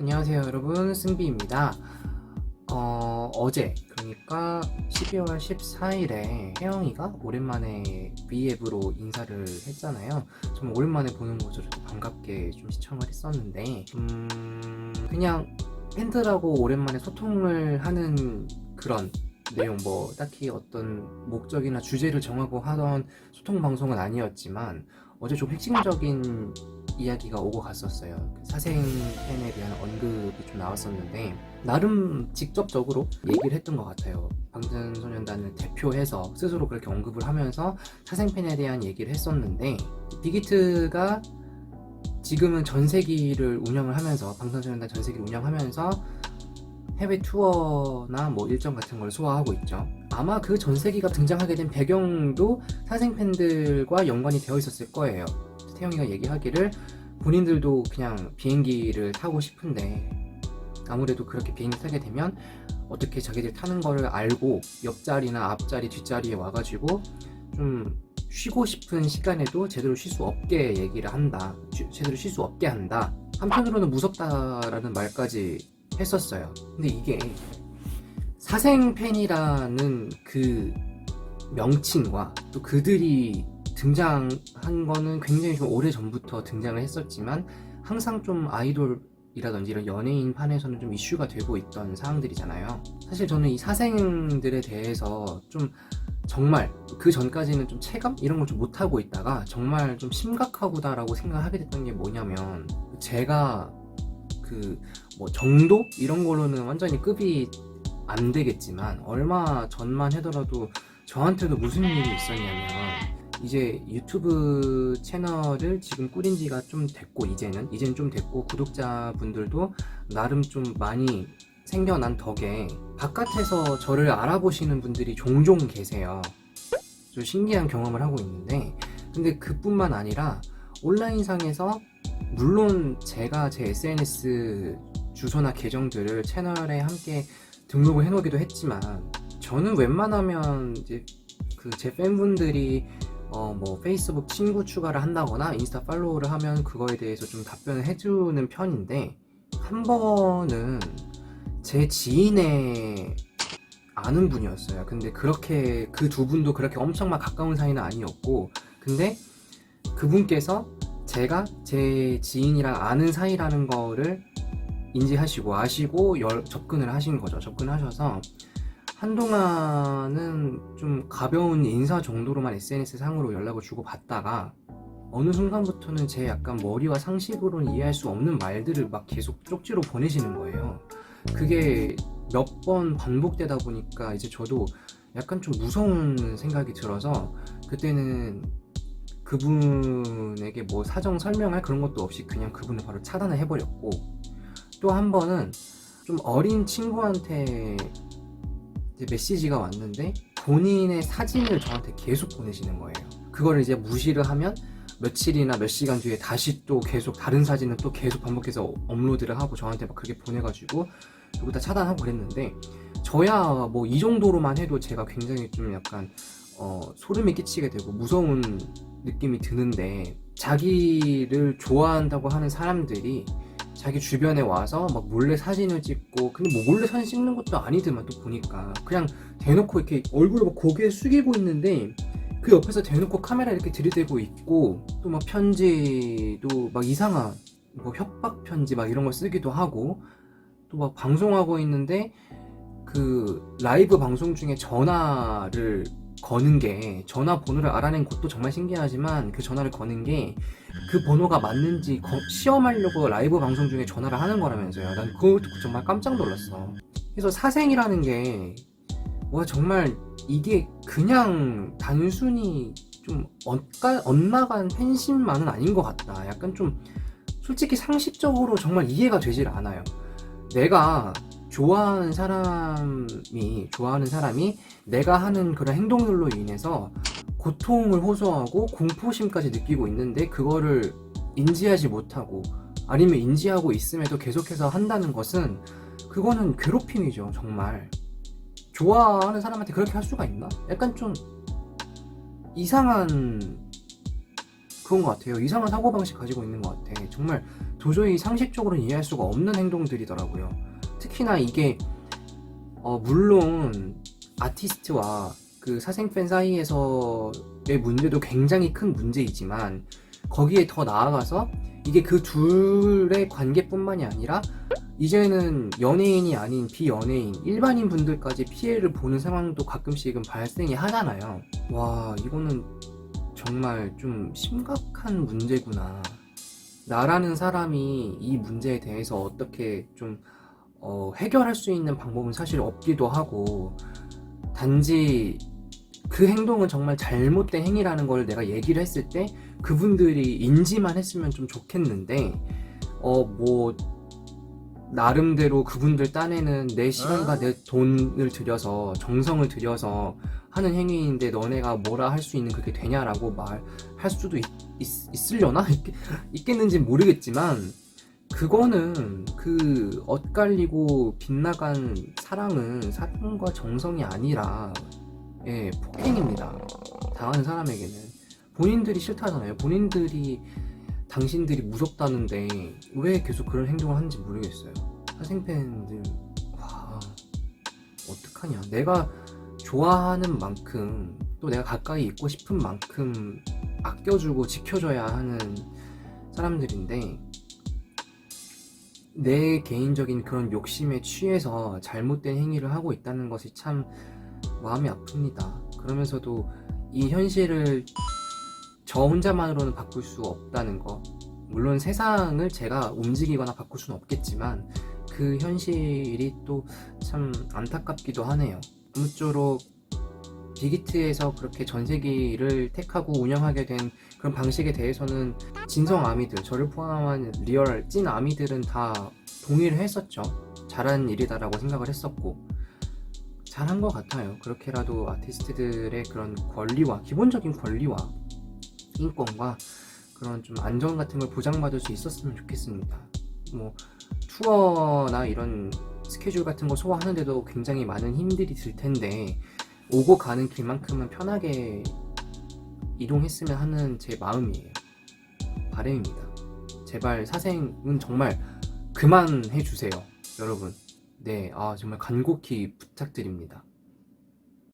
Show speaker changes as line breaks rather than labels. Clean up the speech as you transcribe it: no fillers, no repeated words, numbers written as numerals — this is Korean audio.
안녕하세요 여러분, 승비입니다. 어제 그러니까 12월 14일에 혜영이가 오랜만에 V앱으로 인사를 했잖아요. 정말 오랜만에 보는 거죠. 저도 반갑게 좀 시청을 했었는데 그냥 팬들하고 오랜만에 소통을 하는 그런 내용, 뭐 딱히 어떤 목적이나 주제를 정하고 하던 소통 방송은 아니었지만 어제 좀 핵심적인 이야기가 오고 갔었어요. 사생팬에 대한 언급이 좀 나왔었는데 나름 직접적으로 얘기를 했던 것 같아요. 방탄소년단을 대표해서 스스로 그렇게 언급을 하면서 사생팬에 대한 얘기를 했었는데, 빅히트가 지금은 전세기를 운영을 하면서, 방탄소년단 전세기를 운영하면서 해외 투어나 뭐 일정 같은 걸 소화하고 있죠. 아마 그 전세기가 등장하게 된 배경도 사생팬들과 연관이 되어 있었을 거예요. 태영이가 얘기하기를 본인들도 그냥 비행기를 타고 싶은데 아무래도 그렇게 비행기 타게 되면 어떻게 자기들 타는 거를 알고 옆자리나 앞자리 뒷자리에 와가지고 좀 쉬고 싶은 시간에도 제대로 쉴 수 없게 얘기를 한다, 제대로 쉴 수 없게 한다, 한편으로는 무섭다라는 말까지 했었어요. 근데 이게 사생팬이라는 그 명칭과 또 그들이 등장한 거는 굉장히 좀 오래 전부터 등장을 했었지만 항상 좀 아이돌이라든지 이런 연예인 판에서는 좀 이슈가 되고 있던 사항들이잖아요. 사실 저는 이 사생들에 대해서 좀 정말 그 전까지는 좀 체감? 이런 걸 좀 못하고 있다가 정말 좀 심각하구나라고 생각하게 됐던 게 뭐냐면, 제가 그 뭐 정도? 이런 걸로는 완전히 급이 안 되겠지만 얼마 전만 하더라도 저한테도 무슨 일이 있었냐면, 이제 유튜브 채널을 지금 꾸린 지가 좀 됐고, 이제는 좀 됐고 구독자분들도 나름 좀 많이 생겨난 덕에 바깥에서 저를 알아보시는 분들이 종종 계세요. 좀 신기한 경험을 하고 있는데, 근데 그뿐만 아니라 온라인상에서 물론 제가 제 SNS 주소나 계정들을 채널에 함께 등록을 해놓기도 했지만, 저는 웬만하면 이제 그 제 팬분들이 뭐 페이스북 친구 추가를 한다거나 인스타 팔로우를 하면 그거에 대해서 좀 답변을 해주는 편인데, 한 번은 제 지인의 아는 분이었어요. 근데 그렇게 그 두 분도 그렇게 엄청 막 가까운 사이는 아니었고, 근데 그분께서 제가 제 지인이랑 아는 사이라는 거를 인지하시고 아시고 접근을 하신 거죠. 접근하셔서 한동안은 좀 가벼운 인사 정도로만 SNS 상으로 연락을 주고 받다가 어느 순간부터는 제 약간 머리와 상식으로는 이해할 수 없는 말들을 막 계속 쪽지로 보내시는 거예요. 그게 몇 번 반복되다 보니까 이제 저도 약간 좀 무서운 생각이 들어서, 그때는 그분에게 뭐 사정 설명할 그런 것도 없이 그냥 그분을 바로 차단을 해버렸고, 또 한 번은 좀 어린 친구한테 이제 메시지가 왔는데 본인의 사진을 저한테 계속 보내시는 거예요. 그거를 이제 무시를 하면 며칠이나 몇 시간 뒤에 다시 또 계속 다른 사진을 또 계속 반복해서 업로드를 하고 저한테 막 그렇게 보내가지고 그거 다 차단하고 그랬는데, 저야 뭐 이 정도로만 해도 제가 굉장히 좀 약간 소름이 끼치게 되고 무서운 느낌이 드는데, 자기를 좋아한다고 하는 사람들이 자기 주변에 와서 막 몰래 사진을 찍고, 근데 뭐 몰래 사진 찍는 것도 아니더만 또 보니까 그냥 대놓고 이렇게 얼굴을 막 고개 숙이고 있는데 그 옆에서 대놓고 카메라 이렇게 들이대고 있고, 또 막 편지도 막 이상한 뭐 협박 편지 막 이런 거 쓰기도 하고, 또 막 방송하고 있는데 그 라이브 방송 중에 전화를 거는 게, 전화번호를 알아낸 것도 정말 신기하지만 그 전화를 거는 게 그 번호가 맞는지 시험하려고 라이브 방송 중에 전화를 하는 거라면서요. 난 그거 듣고 정말 깜짝 놀랐어. 그래서 사생이라는 게 와, 정말 이게 그냥 단순히 좀 엇나간 팬심만은 아닌 것 같다. 약간 좀 솔직히 상식적으로 정말 이해가 되질 않아요. 내가 좋아하는 사람이 내가 하는 그런 행동들로 인해서 고통을 호소하고 공포심까지 느끼고 있는데 그거를 인지하지 못하고, 아니면 인지하고 있음에도 계속해서 한다는 것은, 그거는 괴롭힘이죠. 정말 좋아하는 사람한테 그렇게 할 수가 있나? 약간 좀 이상한 그런 것 같아요. 이상한 사고방식 가지고 있는 것 같아. 정말 도저히 상식적으로 이해할 수가 없는 행동들이더라고요. 특히나 이게 물론 아티스트와 그 사생팬 사이에서의 문제도 굉장히 큰 문제이지만 거기에 더 나아가서 이게 그 둘의 관계뿐만이 아니라 이제는 연예인이 아닌 비연예인, 일반인 분들까지 피해를 보는 상황도 가끔씩은 발생이 하잖아요. 와, 이거는 정말 좀 심각한 문제구나. 나라는 사람이 이 문제에 대해서 어떻게 좀 해결할 수 있는 방법은 사실 없기도 하고, 단지 그 행동은 정말 잘못된 행위라는 걸 내가 얘기를 했을 때 그분들이 인지만 했으면 좀 좋겠는데, 뭐 나름대로 그분들 딴에는 내 시간과 내 돈을 들여서 정성을 들여서 하는 행위인데 너네가 뭐라 할 수 있는 그게 되냐라고 말할 수도 있으려나? 있겠는지 모르겠지만 그거는 그 엇갈리고 빗나간 사랑과 정성이 아니라 폭행입니다. 당하는 사람에게는 본인들이 싫다잖아요. 본인들이 당신들이 무섭다는데 왜 계속 그런 행동을 하는지 모르겠어요. 사생팬들, 와, 어떡하냐. 내가 좋아하는 만큼 또 내가 가까이 있고 싶은 만큼 아껴주고 지켜줘야 하는 사람들인데 내 개인적인 그런 욕심에 취해서 잘못된 행위를 하고 있다는 것이 참 마음이 아픕니다. 그러면서도 이 현실을 저 혼자만으로는 바꿀 수 없다는 거, 물론 세상을 제가 움직이거나 바꿀 수는 없겠지만 그 현실이 또 참 안타깝기도 하네요. 아무쪼록 빅히트에서 그렇게 전세기를 택하고 운영하게 된 그런 방식에 대해서는 진성 아미들, 저를 포함한 리얼 찐 아미들은 다 동의를 했었죠. 잘한 일이다라고 생각을 했었고 잘한 것 같아요. 그렇게라도 아티스트들의 그런 권리와 기본적인 권리와 인권과 그런 좀 안전 같은 걸 보장받을 수 있었으면 좋겠습니다. 뭐 투어나 이런 스케줄 같은 거 소화하는데도 굉장히 많은 힘들이 들 텐데 오고 가는 길만큼은 편하게 이동했으면 하는 제 마음이에요. 바람입니다. 제발 사생은 정말 그만해 주세요, 여러분. 네, 정말 간곡히 부탁드립니다.